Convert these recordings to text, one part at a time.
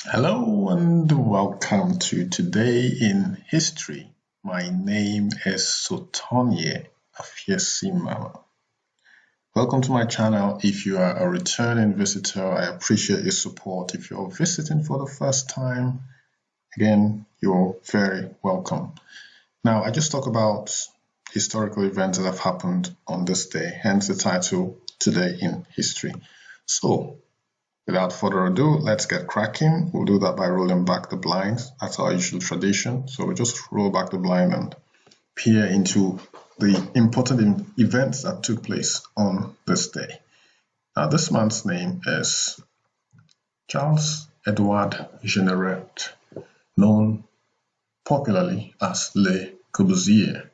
Hello and welcome to Today in History. My name is Sotonye Afiesimama. Welcome to my channel. If you are a returning visitor, I appreciate your support. If you're visiting for the first time, again, you're very welcome. Now, I just talk about historical events that have happened on this day, hence the title Today in History. So, without further ado, let's get cracking. We'll do that by rolling back the blinds. That's our usual tradition. So we just roll back the blind and peer into the important events that took place on this day. Now, this man's name is Charles-Édouard Jeanneret, known popularly as Le Corbusier.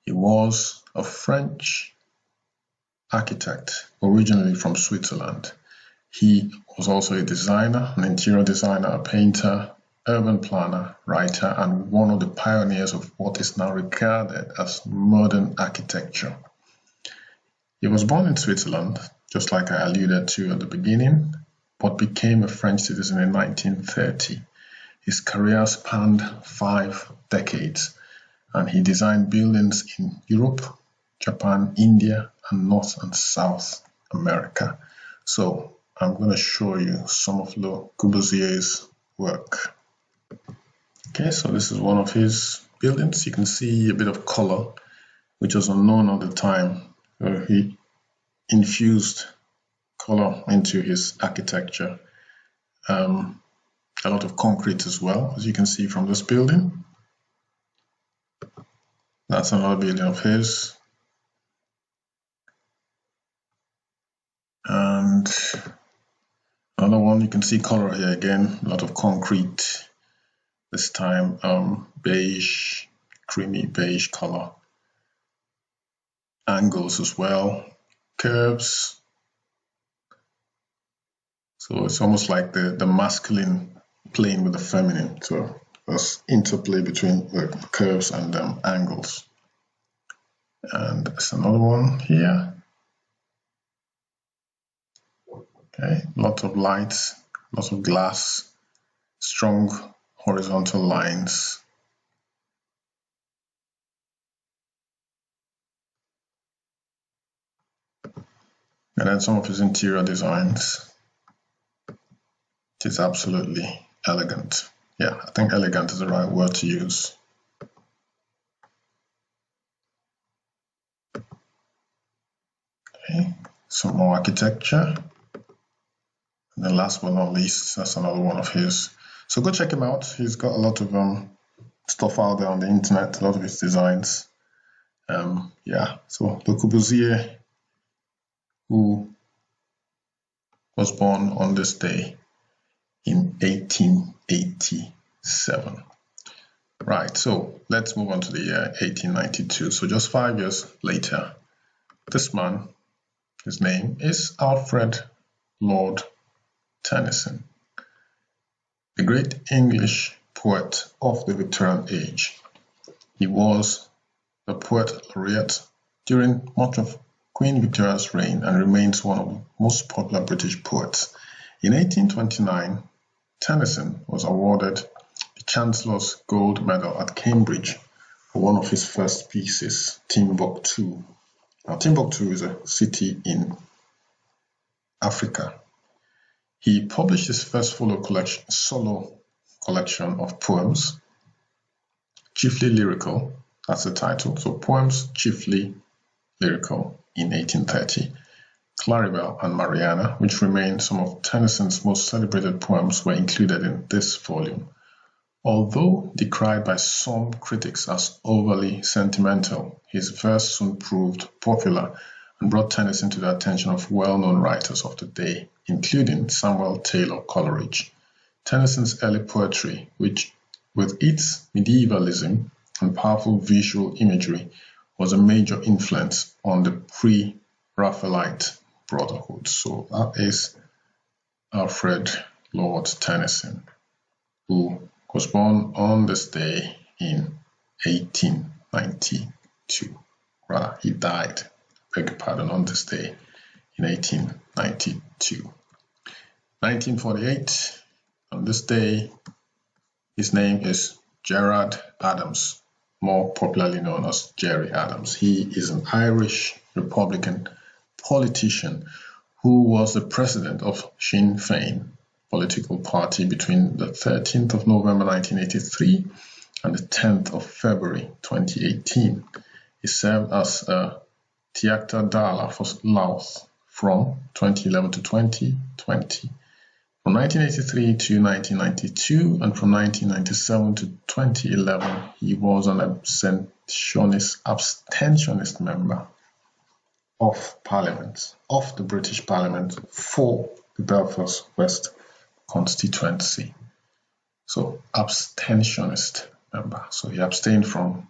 He was a French architect, originally from Switzerland. He was also a designer, an interior designer, a painter, urban planner, writer, and one of the pioneers of what is now regarded as modern architecture. He was born in Switzerland, just like I alluded to at the beginning, but became a French citizen in 1930. His career spanned 5 decades, and he designed buildings in Europe, Japan, India, and North and South America. So, I'm going to show you some of Le Corbusier's work. Okay, so this is one of his buildings. You can see a bit of color, which was unknown at the time. He infused color into his architecture. A lot of concrete as well, as you can see from this building. That's another building of his. And another one, you can see color here again, a lot of concrete, this time beige, creamy beige color. Angles as well, curves. So it's almost like the masculine playing with the feminine. So there's interplay between the curves and angles. And there's another one here. Okay, lots of lights, lots of glass, strong horizontal lines. And then some of his interior designs. It is absolutely elegant. Yeah, I think elegant is the right word to use. Okay, some more architecture. And then last but not least, that's another one of his. So go check him out. He's got a lot of stuff out there on the internet, a lot of his designs. Yeah, so Le Corbusier, who was born on this day in 1887. Right, so let's move on to the year 1892. So just 5 years later, this man, his name is Alfred Lord Tennyson, the great English poet of the Victorian Age. He was the Poet Laureate during much of Queen Victoria's reign and remains one of the most popular British poets. In 1829, Tennyson was awarded the Chancellor's Gold Medal at Cambridge for one of his first pieces, Timbuktu. Now, Timbuktu is a city in Africa. He published his first solo collection of poems, Chiefly Lyrical, that's the title. So Poems Chiefly Lyrical in 1830. Claribel and Mariana, which remain some of Tennyson's most celebrated poems, were included in this volume. Although decried by some critics as overly sentimental, his verse soon proved popular and brought Tennyson to the attention of well-known writers of the day, including Samuel Taylor Coleridge. Tennyson's early poetry, which, with its medievalism and powerful visual imagery, was a major influence on the Pre-Raphaelite Brotherhood. So that is Alfred Lord Tennyson, who was born on this day in 1892. Rather, he died, beg your pardon, on this day in 1892. 1948, On this day, his name is Gerard Adams, more popularly known as Gerry Adams. He is an Irish Republican politician who was the president of Sinn Féin political party between the 13th of November 1983 and the 10th of February 2018. He served as a Tiachta Dala for Louth from 2011 to 2020. From 1983 to 1992 and from 1997 to 2011, he was an abstentionist member of Parliament, of the British Parliament for the Belfast West constituency. So abstentionist member. So he abstained from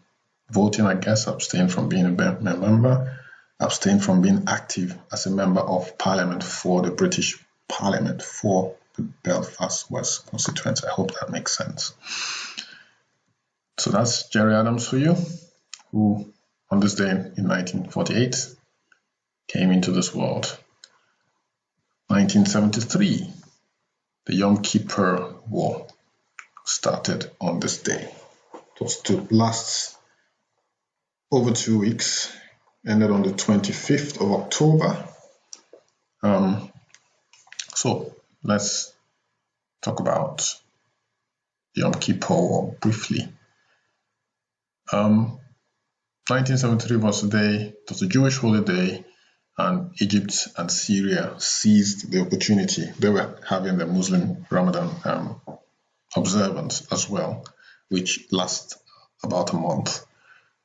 voting, I guess, abstained from being a member, abstained from being active as a member of Parliament for the British Parliament for the Belfast West constituency. I hope that makes sense. So that's Gerry Adams for you, who on this day in 1948 came into this world. 1973, the Yom Kippur War started on this day. It was to last over 2 weeks, ended on the 25th of October. So let's talk about Yom Kippur War briefly. 1973 was the day, it was a Jewish holiday, and Egypt and Syria seized the opportunity. They were having the Muslim Ramadan observance as well, which lasts about a month.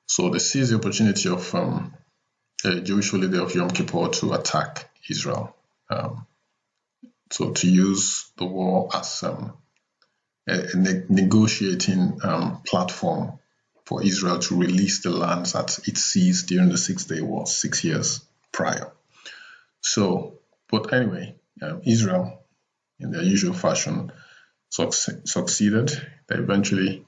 So they seized the opportunity of a Jewish holiday of Yom Kippur to attack Israel. So to use the war as a negotiating platform for Israel to release the lands that it seized during the 6-day war, 6 years prior. So, but anyway, Israel, in their usual fashion, succeeded. They eventually,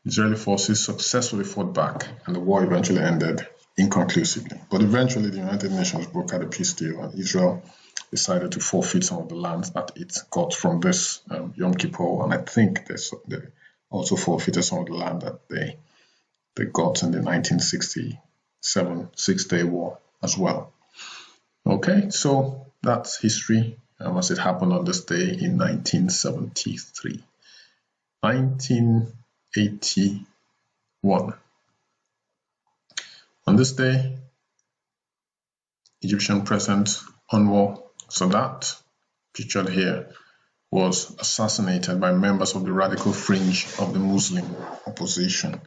Israeli forces successfully fought back, and the war eventually ended inconclusively. But eventually, the United Nations brokered a peace deal, and Israel decided to forfeit some of the lands that it got from this Yom Kippur, and I think they also forfeited some of the land that they got in the 1967 Six-Day War as well. Okay, so that's history as it happened on this day in 1973. 1981. On this day, Egyptian President Anwar Sadat, pictured here, was assassinated by members of the radical fringe of the Muslim opposition.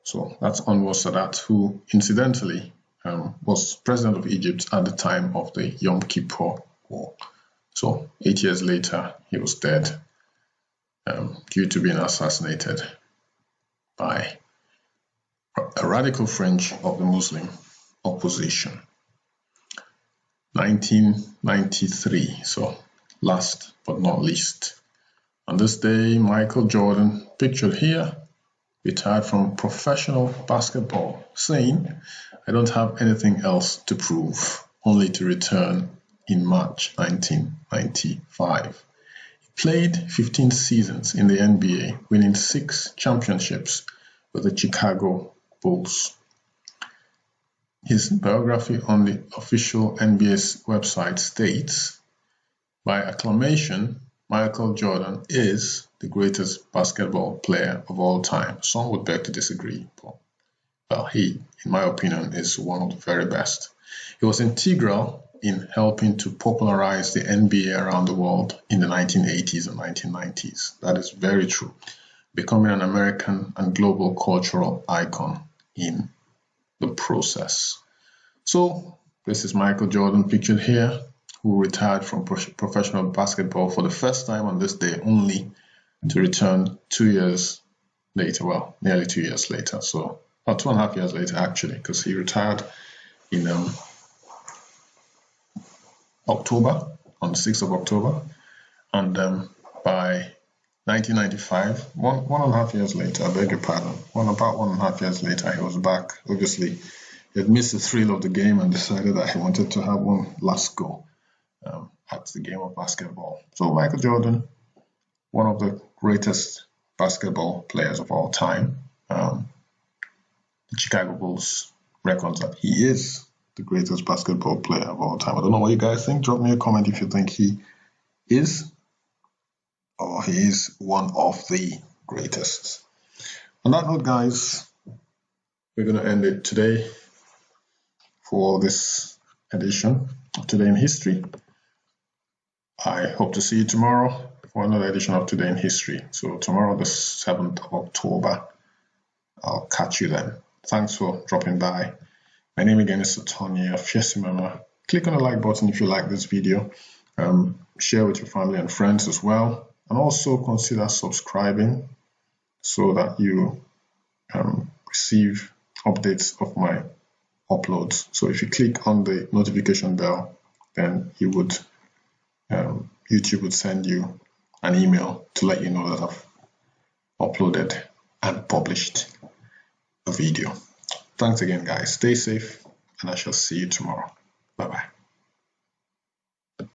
So that's Anwar Sadat, who incidentally was president of Egypt at the time of the Yom Kippur War. So 8 years later, he was dead due to being assassinated by a radical fringe of the Muslim opposition. 1993, so last but not least. On this day, Michael Jordan, pictured here, retired from professional basketball, saying, "I don't have anything else to prove," only to return in March 1995. He played 15 seasons in the NBA, winning 6 championships with the Chicago Bulls. His biography on the official NBA's website states, "By acclamation, Michael Jordan is the greatest basketball player of all time." Some would beg to disagree, but well, he, in my opinion, is one of the very best. He was integral in helping to popularize the NBA around the world in the 1980s and 1990s. That is very true, becoming an American and global cultural icon in the process. So this is Michael Jordan, pictured here, who retired from professional basketball for the first time on this day, only to return 2 years later, well, nearly 2 years later, so about 2.5 years later actually, because he retired in October, on the 6th of October, and by 1995, one and a half years later, I beg your pardon, about 1.5 years later, he was back. Obviously, he had missed the thrill of the game and decided that he wanted to have one last go at the game of basketball. So Michael Jordan one of the greatest basketball players of all time. The Chicago Bulls reckons that he is the greatest basketball player of all time. I don't know what you guys think. Drop me a comment if you think he is, or he is one of the greatest. On that note, guys, we're going to end it today for this edition of Today in History. I hope to see you tomorrow for another edition of Today in History. So tomorrow, the 7th of October, I'll catch you then. Thanks for dropping by. My name again is Satonya Fiesimama. Click on the like button if you like this video. Share with your family and friends as well. And also consider subscribing so that you receive updates of my uploads. So if you click on the notification bell, then you would YouTube would send you an email to let you know that I've uploaded and published a video. Thanks again, guys. Stay safe, and I shall see you tomorrow. Bye-bye.